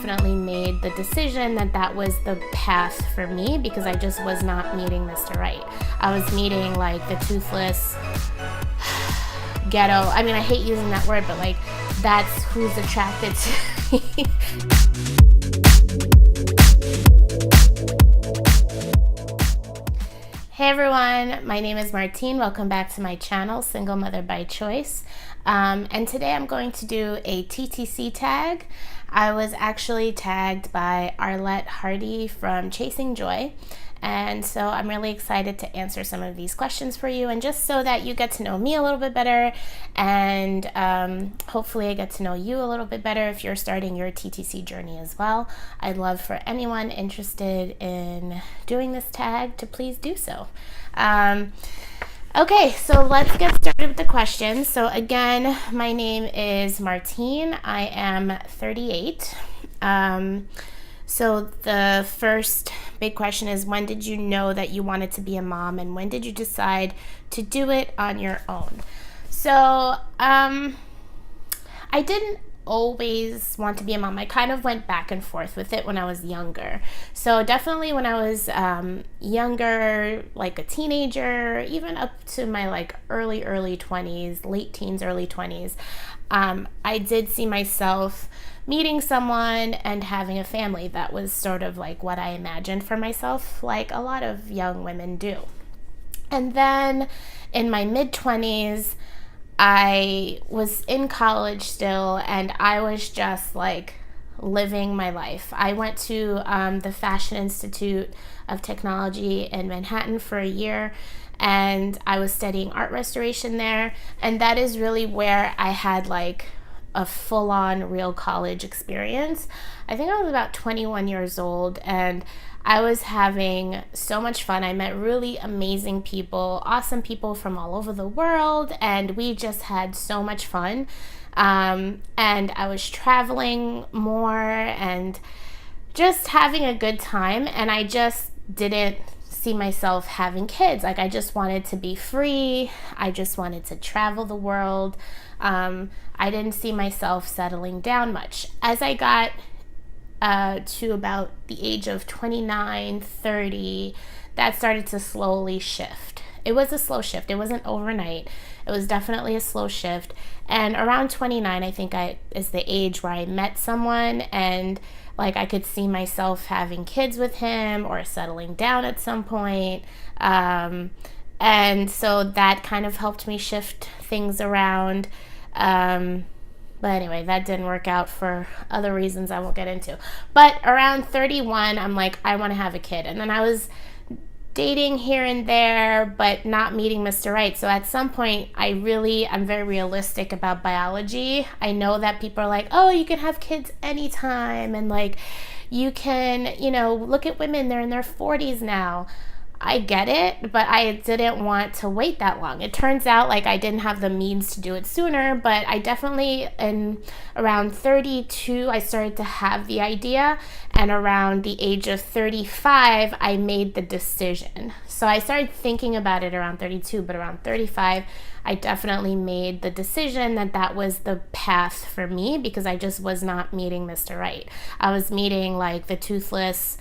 definitely made the decision that that was the path for me because I just was not meeting Mr. Right. I was meeting like the toothless ghetto. I mean, I hate using that word, but like that's who's attracted to me. Hey everyone, my name is Martine. Welcome back to my channel, Single Mother by Choice. And today I'm going to do a TTC tag. I was actually tagged by Arlett Hartie from Chasing Joy. And so I'm really excited to answer some of these questions for you, and just so that you get to know me a little bit better, and hopefully I get to know you a little bit better if you're starting your TTC journey as well. I'd love for anyone interested in doing this tag to please do so. Okay, so let's get started with the questions. So again, my name is Martine. I am 38. So the first big question is, when did you know that you wanted to be a mom, and when did you decide to do it on your own? So I didn't always want to be a mom. I kind of went back and forth with it when I was younger. So definitely when I was younger, like a teenager, even up to my like early 20s, late teens, early 20s, I did see myself meeting someone and having a family. That was sort of like what I imagined for myself, like a lot of young women do. And then in my mid-20s, I was in college still, and I was just like living my life. I went to the Fashion Institute of Technology in Manhattan for a year, and I was studying art restoration there. And that is really where I had like a full-on real college experience. I think I was about 21 years old, and I was having so much fun. I met really amazing people, awesome people from all over the world, and we just had so much fun. And I was traveling more and just having a good time, and I just didn't see myself having kids. Like, I just wanted to be free. I just wanted to travel the world. I didn't see myself settling down much. As I got to about the age of 29, 30, that started to slowly shift. It was a slow shift. It wasn't overnight. It was definitely a slow shift. And around 29, I think is the age where I met someone, and like I could see myself having kids with him or settling down at some point. And so that kind of helped me shift things around. But anyway, that didn't work out for other reasons I won't get into. But around 31, I'm like, I want to have a kid. And then I was dating here and there, but not meeting Mr. Right. So at some point, I'm very realistic about biology. I know that people are like, oh, you can have kids anytime. And like, you can, look at women, they're in their 40s now. I get it, but I didn't want to wait that long. It turns out like I didn't have the means to do it sooner, but I definitely, around 32, I started to have the idea, and around the age of 35, I made the decision. So I started thinking about it around 32, but around 35, I definitely made the decision that that was the path for me because I just was not meeting Mr. Right. I was meeting like the toothless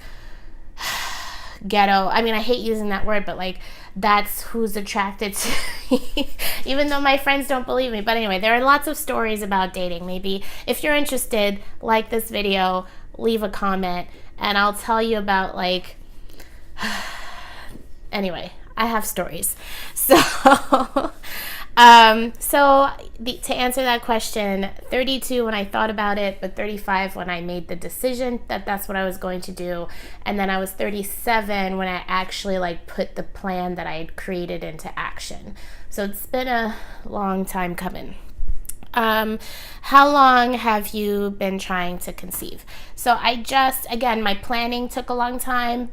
ghetto. I mean, I hate using that word, but like that's who's attracted to me, even though my friends don't believe me. But anyway, there are lots of stories about dating. Maybe if you're interested, like this video, leave a comment, and I'll tell you about like anyway, I have stories. So to answer that question, 32 when I thought about it, but 35 when I made the decision that that's what I was going to do. And then I was 37 when I actually like put the plan that I had created into action. So it's been a long time coming. How long have you been trying to conceive? So again, my planning took a long time,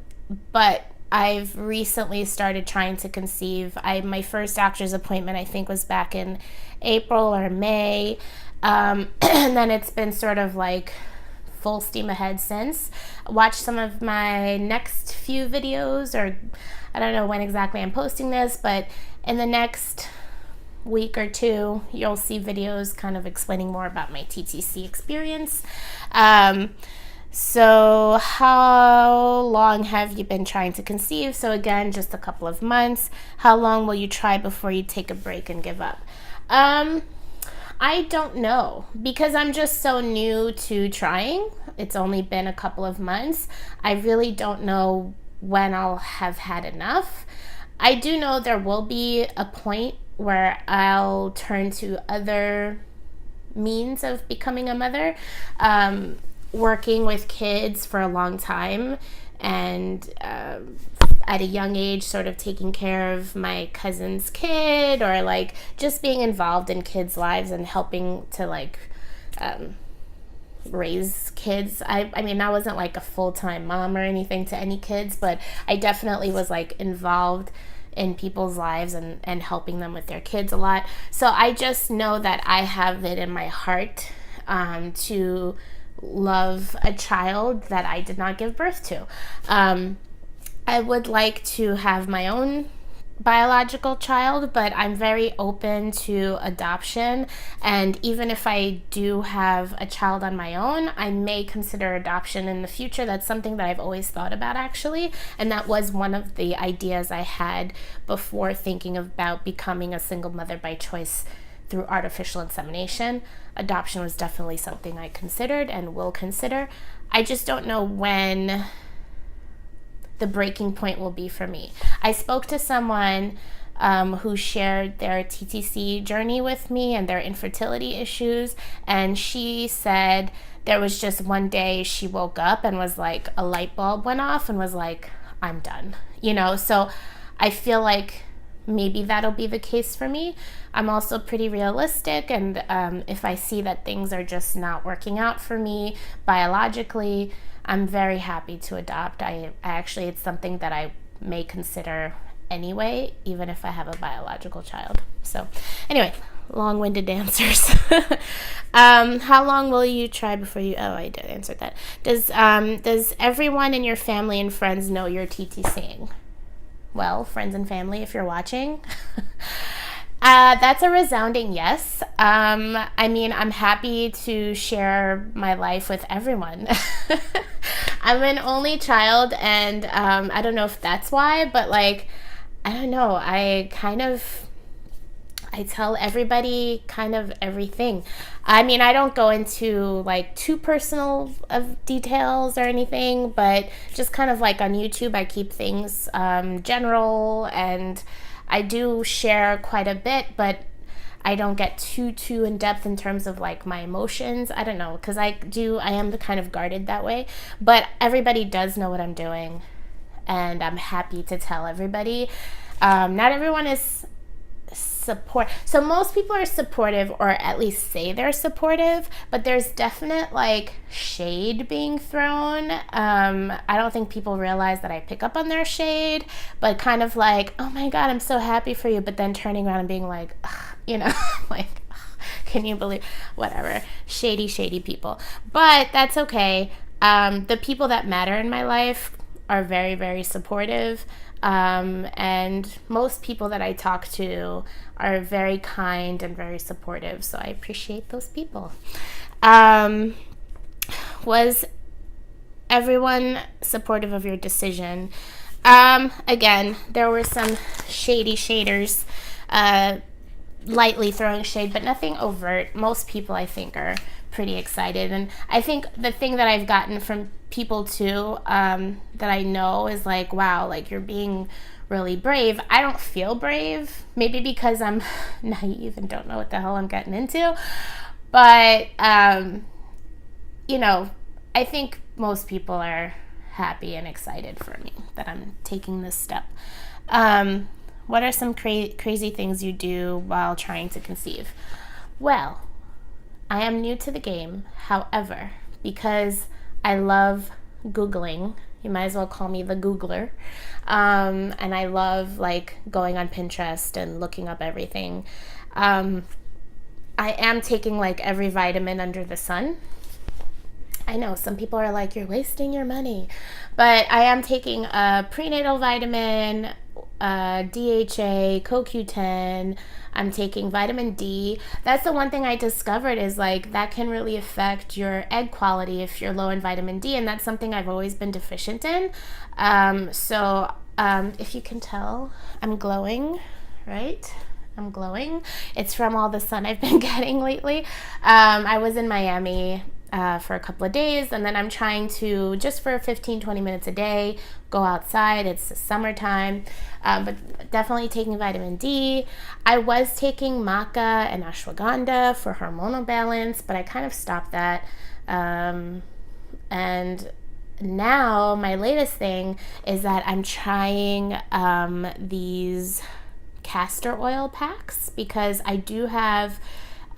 but I've recently started trying to conceive. My first doctor's appointment, I think, was back in April or May. And then it's been sort of like full steam ahead since. Watch some of my next few videos, or I don't know when exactly I'm posting this, but in the next week or two, you'll see videos kind of explaining more about my TTC experience. So how long have you been trying to conceive? So again, just a couple of months. How long will you try before you take a break and give up? I don't know, because I'm just so new to trying. It's only been a couple of months. I really don't know when I'll have had enough. I do know there will be a point where I'll turn to other means of becoming a mother. Working with kids for a long time, and at a young age sort of taking care of my cousin's kid, or like just being involved in kids' lives and helping to like raise kids. I mean, I wasn't like a full-time mom or anything to any kids, but I definitely was like involved in people's lives and helping them with their kids a lot. So I just know that I have it in my heart to love a child that I did not give birth to. I would like to have my own biological child, but I'm very open to adoption. And even if I do have a child on my own, I may consider adoption in the future. That's something that I've always thought about, actually. And that was one of the ideas I had before thinking about becoming a single mother by choice through artificial insemination. Adoption was definitely something I considered and will consider. I just don't know when the breaking point will be for me. I spoke to someone who shared their TTC journey with me and their infertility issues, and she said there was just one day she woke up and was like, a light bulb went off and was like, I'm done. So I feel like maybe that'll be the case for me. I'm also pretty realistic, and if I see that things are just not working out for me biologically, I'm very happy to adopt. It's something that I may consider anyway, even if I have a biological child. So anyway, long-winded answers. How long will you try before you... Oh, I did answer that. Does everyone in your family and friends know you're TTCing? Well, friends and family, if you're watching, that's a resounding yes. I mean, I'm happy to share my life with everyone. I'm an only child, and I don't know if that's why, but like, I don't know. I tell everybody kind of everything. I mean, I don't go into like too personal of details or anything, but just kind of like on YouTube, I keep things general, and I do share quite a bit, but I don't get too in depth in terms of like my emotions. I don't know, because I am the kind of guarded that way, but everybody does know what I'm doing, and I'm happy to tell everybody. Not everyone is so most people are supportive, or at least say they're supportive, but there's definite like shade being thrown. I don't think people realize that I pick up on their shade, but kind of like, oh my god, I'm so happy for you, but then turning around and being like, like, can you believe, whatever, shady people. But that's okay. The people that matter in my life are very, very supportive. And most people that I talk to are very kind and very supportive, so I appreciate those people. Was everyone supportive of your decision? Again, there were some shady shaders, lightly throwing shade, but nothing overt. Most people, I think, are pretty excited, and I think the thing that I've gotten from people too, that I know, is like, wow, like, you're being really brave. I don't feel brave, maybe because I'm naive and don't know what the hell I'm getting into, but I think most people are happy and excited for me that I'm taking this step. What are some crazy things you do while trying to conceive? Well, I am new to the game. However, because I love Googling, you might as well call me the Googler, and I love like going on Pinterest and looking up everything. I am taking like every vitamin under the sun. I know some people are like, you're wasting your money, but I am taking a prenatal vitamin, DHA, CoQ10. I'm taking vitamin D. That's the one thing I discovered is like that can really affect your egg quality if you're low in vitamin D, and that's something I've always been deficient in. If you can tell, I'm glowing, right? I'm glowing. It's from all the sun I've been getting lately. I was in Miami for a couple of days, and then I'm trying to, just for 15-20 minutes a day, go outside. It's the summertime, but definitely taking vitamin D. I was taking maca and ashwagandha for hormonal balance, but I kind of stopped that. And now my latest thing is that I'm trying these castor oil packs, because I do have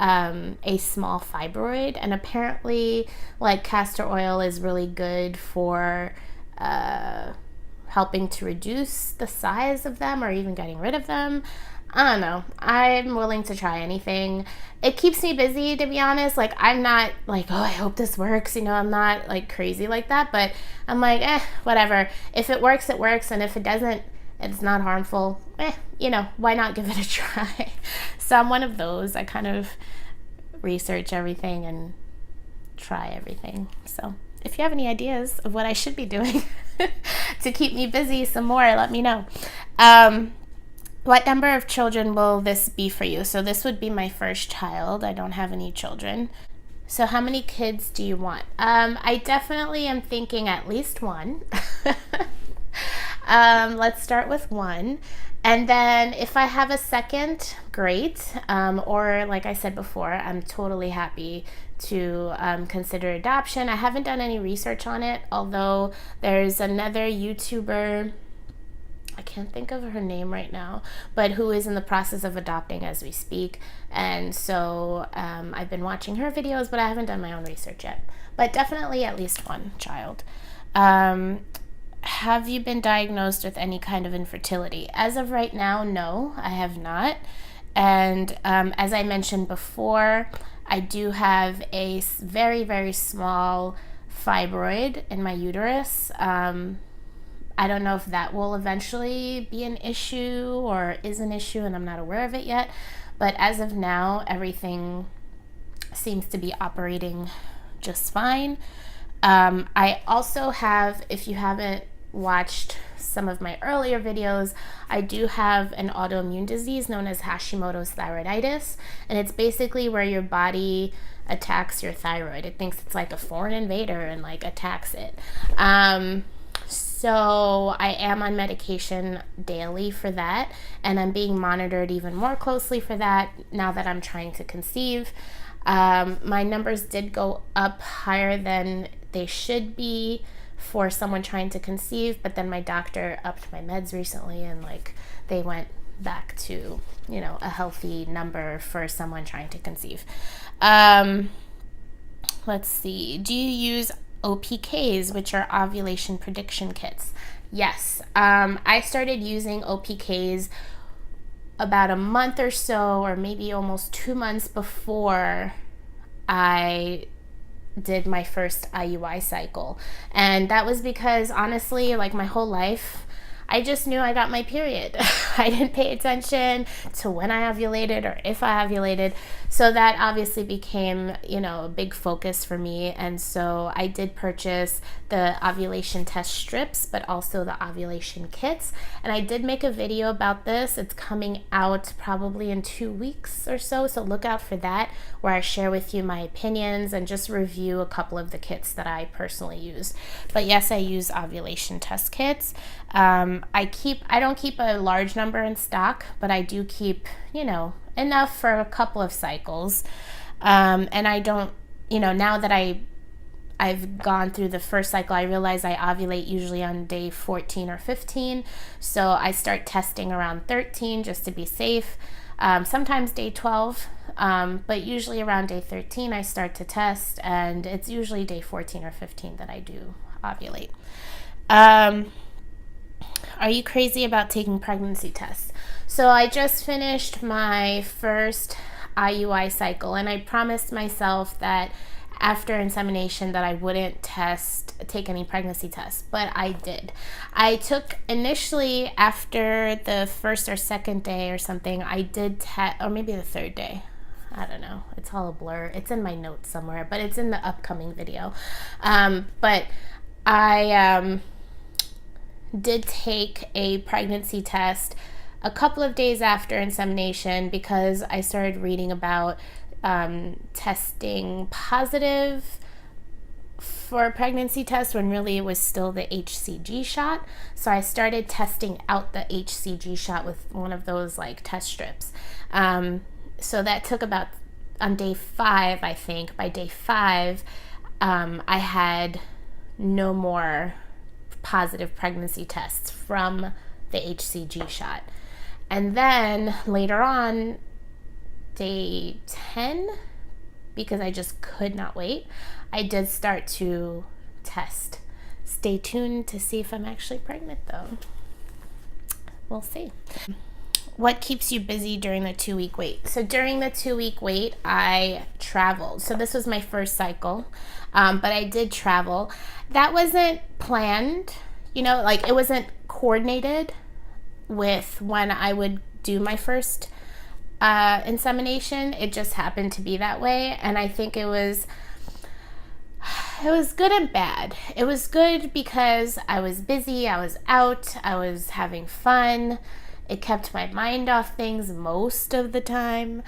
a small fibroid, and apparently like castor oil is really good for helping to reduce the size of them or even getting rid of them. I don't know. I'm willing to try anything. It keeps me busy, to be honest. Like, I'm not like, oh, I hope this works. I'm not like crazy like that, but I'm like, whatever. If it works, it works. And if it doesn't, it's not harmful. Why not give it a try? So I'm one of those. I kind of research everything and try everything. So if you have any ideas of what I should be doing to keep me busy some more, let me know. What number of children will this be for you? So this would be my first child. I don't have any children. So how many kids do you want? I definitely am thinking at least one. Let's start with one. And then if I have a second, great. Or like I said before, I'm totally happy to consider adoption. I haven't done any research on it, although there's another YouTuber, I can't think of her name right now, but who is in the process of adopting as we speak. And so I've been watching her videos, but I haven't done my own research yet. But definitely at least one child. Have you been diagnosed with any kind of infertility? As of right now, no, I have not. And as I mentioned before, I do have a very, very small fibroid in my uterus. I don't know if that will eventually be an issue or is an issue, and I'm not aware of it yet. But as of now, everything seems to be operating just fine. I also have, if you haven't watched some of my earlier videos, I do have an autoimmune disease known as Hashimoto's thyroiditis, and it's basically where your body attacks your thyroid. It thinks it's like a foreign invader and like attacks it. So I am on medication daily for that, and I'm being monitored even more closely for that now that I'm trying to conceive. My numbers did go up higher than they should be for someone trying to conceive, but then my doctor upped my meds recently, and like they went back to, a healthy number for someone trying to conceive. Let's see. Do you use OPKs, which are ovulation prediction kits? Yes. I started using OPKs about a month or so, or maybe almost 2 months before I did my first IUI cycle. And that was because honestly, like my whole life, I just knew I got my period. I didn't pay attention to when I ovulated or if I ovulated. So that obviously became, a big focus for me. And so I did purchase the ovulation test strips, but also the ovulation kits. And I did make a video about this. It's coming out probably in 2 weeks or so. So look out for that, where I share with you my opinions and just review a couple of the kits that I personally use. But yes, I use ovulation test kits. I don't keep a large number in stock, but I do keep, enough for a couple of cycles. And I don't, now that I've gone through the first cycle, I realize I ovulate usually on day 14 or 15. So I start testing around 13 just to be safe. Sometimes day 12, but usually around day 13 I start to test, and it's usually day 14 or 15 that I do ovulate. Are you crazy about taking pregnancy tests? So I just finished my first IUI cycle, and I promised myself that after insemination that I wouldn't take any pregnancy tests, but I did. I took initially after the first or second day or something, I did or maybe the third day. I don't know. It's all a blur. It's in my notes somewhere, but it's in the upcoming video. But I did take a pregnancy test a couple of days after insemination because I started reading about testing positive for a pregnancy test when really it was still the HCG shot. So I started testing out the HCG shot with one of those like test strips. So that took about on day 5, I think. By day 5, I had no more positive pregnancy tests from the HCG shot. And then later on, day 10, because I just could not wait, I did start to test. Stay tuned to see if I'm actually pregnant, though. We'll see. What keeps you busy during the 2-week wait? So during the 2-week wait, I traveled. So this was my first cycle, but I did travel. That wasn't planned, like it wasn't coordinated with when I would do my first insemination. It just happened to be that way, and I think it was good and bad. It was good because I was busy, I was out, I was having fun. It kept my mind off things most of the time.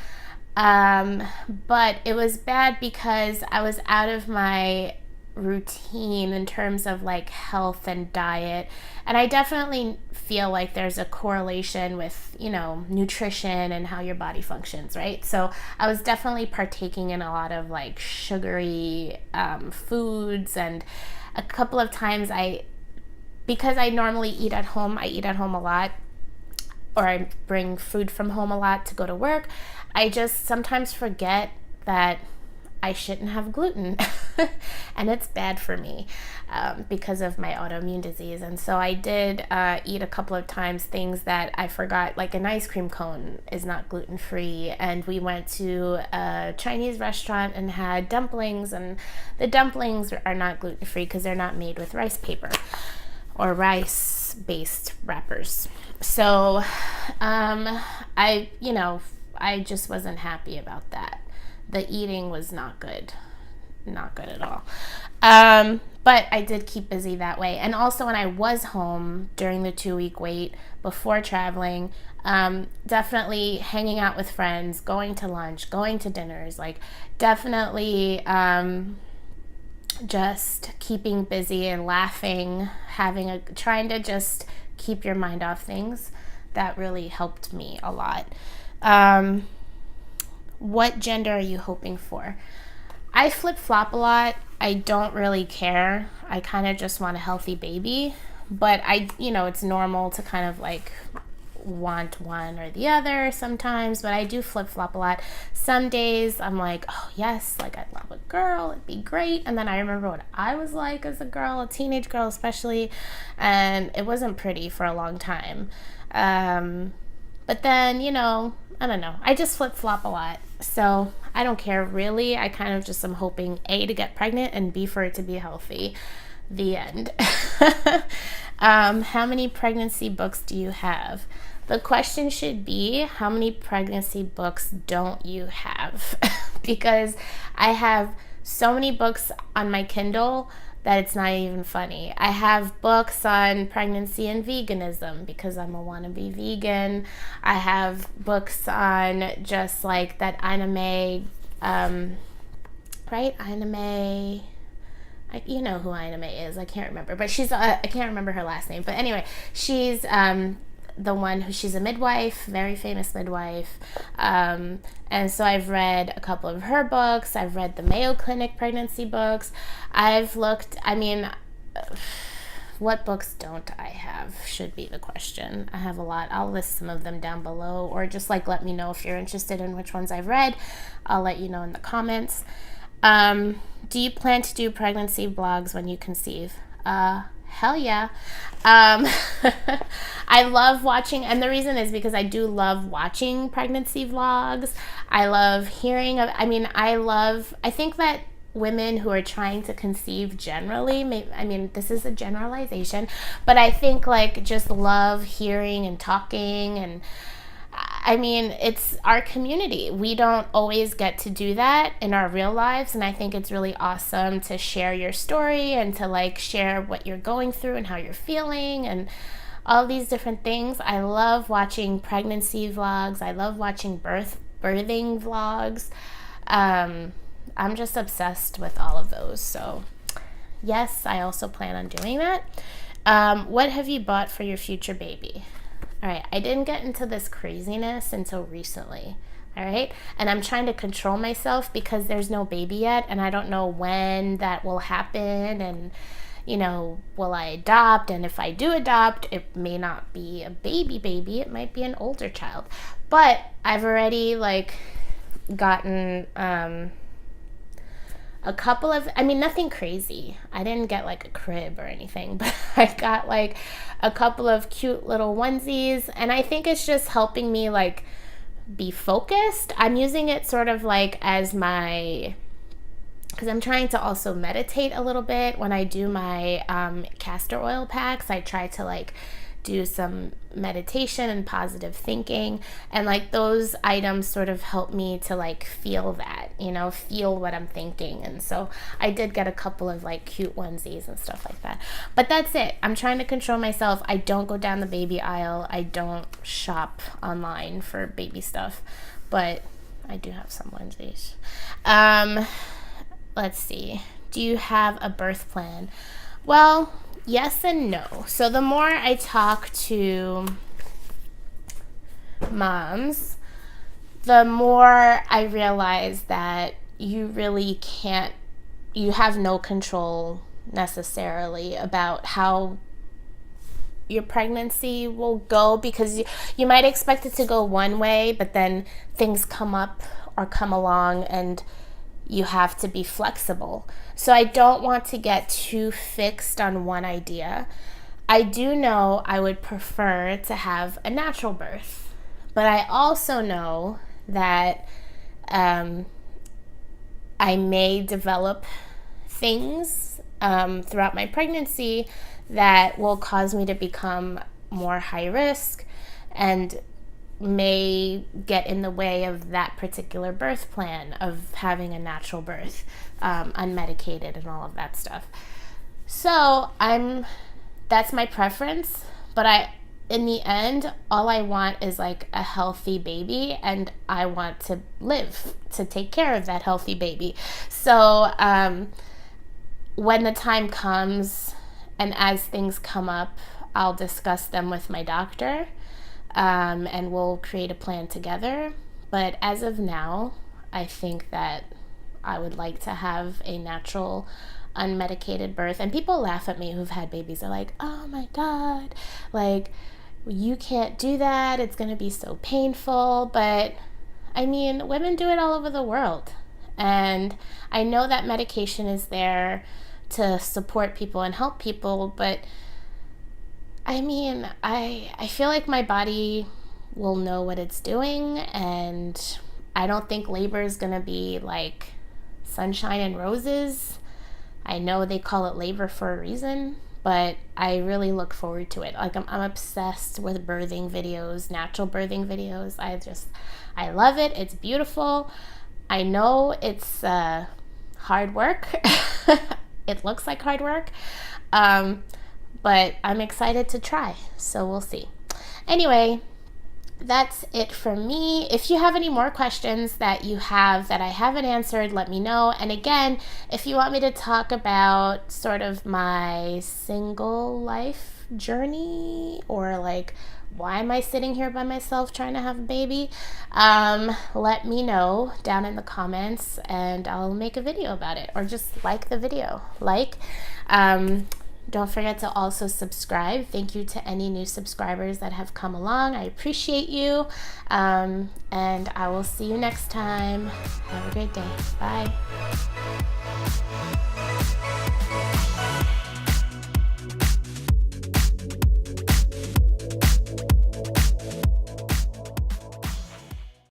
But it was bad because I was out of my routine in terms of like health and diet. And I definitely feel like there's a correlation with, nutrition and how your body functions, right? So I was definitely partaking in a lot of like sugary foods, and a couple of times because I normally eat at home, I eat at home a lot, or I bring food from home a lot to go to work, I just sometimes forget that I shouldn't have gluten. And it's bad for me because of my autoimmune disease. And so I did eat a couple of times things that I forgot, like an ice cream cone is not gluten-free. And we went to a Chinese restaurant and had dumplings, and the dumplings are not gluten-free because they're not made with rice paper or rice-based wrappers. So I just wasn't happy about that. The eating was not good at all. But I did keep busy that way. And also when I was home during the 2-week wait before traveling, definitely hanging out with friends, going to lunch, going to dinners, like definitely just keeping busy and laughing, trying to just keep your mind off things. That really helped me a lot. What gender are you hoping for? I flip-flop a lot. I don't really care. I kind of just want a healthy baby. But it's normal to kind of like want one or the other sometimes, but I do flip-flop a lot. Some days I'm like, oh yes, like I'd love a girl, it'd be great. And then I remember what I was like as a girl, a teenage girl especially, and it wasn't pretty for a long time. But then, I don't know. I just flip-flop a lot. So I don't care really. I kind of just am hoping A, to get pregnant, and B, for it to be healthy. The end. How many pregnancy books do you have? The question should be, how many pregnancy books don't you have? Because I have so many books on my Kindle that it's not even funny. I have books on pregnancy and veganism because I'm a wannabe vegan. I have books on just like that anime, right? Anime. You know who Anime is. I can't remember, but I can't remember her last name. But anyway, she's the one she's a midwife, very famous midwife. And so I've read a couple of her books. I've read the Mayo Clinic pregnancy books. What books don't I have should be the question. I have a lot. I'll list some of them down below, or just like let me know if you're interested in which ones I've read. I'll let you know in the comments. Do you plan to do pregnancy vlogs when you conceive? Hell yeah. I love watching, and the reason is because I do love watching pregnancy vlogs. I love hearing I think that women who are trying to conceive generally, I mean, this is a generalization, but I think like just love hearing and talking. And I mean, it's our community. We don't always get to do that in our real lives, and I think it's really awesome to share your story and to like share what you're going through and how you're feeling and all these different things. I love watching pregnancy vlogs. I love watching birthing vlogs. I'm just obsessed with all of those. So yes, I also plan on doing that. What have you bought for your future baby? All right, I didn't get into this craziness until recently. All right, and I'm trying to control myself because there's no baby yet, and I don't know when that will happen. And you know, will I adopt? And if I do adopt, it may not be a baby, it might be an older child. But I've already like gotten a couple of, I mean, nothing crazy. I didn't get like a crib or anything, but I got like a couple of cute little onesies, and I think it's just helping me like be focused. I'm using it sort of like as my, because I'm trying to also meditate a little bit when I do my castor oil packs. I try to like do some meditation and positive thinking, and like those items sort of help me to like feel that, you know, feel what I'm thinking. And so I did get a couple of like cute onesies and stuff like that, but that's it. I'm trying to control myself. I don't go down the baby aisle. I don't shop online for baby stuff, but I do have some onesies. Let's see. Do you have a birth plan? Well, yes and no. So the more I talk to moms, the more I realize that you really can't, you have no control necessarily about how your pregnancy will go, because you might expect it to go one way, but then things come up or come along and you have to be flexible. So I don't want to get too fixed on one idea. I do know I would prefer to have a natural birth, but I also know that I may develop things throughout my pregnancy that will cause me to become more high risk and may get in the way of that particular birth plan of having a natural birth, unmedicated and all of that stuff. So that's my preference, but in the end, all I want is like a healthy baby, and I want to live to take care of that healthy baby. So when the time comes and as things come up, I'll discuss them with my doctor. And we'll create a plan together. But as of now, I think that I would like to have a natural, unmedicated birth. And people laugh at me who've had babies. They're like, oh my God, like, you can't do that. It's going to be so painful. But I mean, women do it all over the world. And I know that medication is there to support people and help people, but I mean, I feel like my body will know what it's doing, and I don't think labor is going to be like sunshine and roses. I know they call it labor for a reason, but I really look forward to it. Like I'm obsessed with birthing videos, natural birthing videos. I love it. It's beautiful. I know it's hard work. It looks like hard work. But I'm excited to try, so we'll see. Anyway, that's it from me. If you have any more questions that you have that I haven't answered, let me know. And again, if you want me to talk about sort of my single life journey, or like, why am I sitting here by myself trying to have a baby? Let me know down in the comments and I'll make a video about it, or just like the video. Don't forget to also subscribe. Thank you to any new subscribers that have come along. I appreciate you. And I will see you next time. Have a great day. Bye.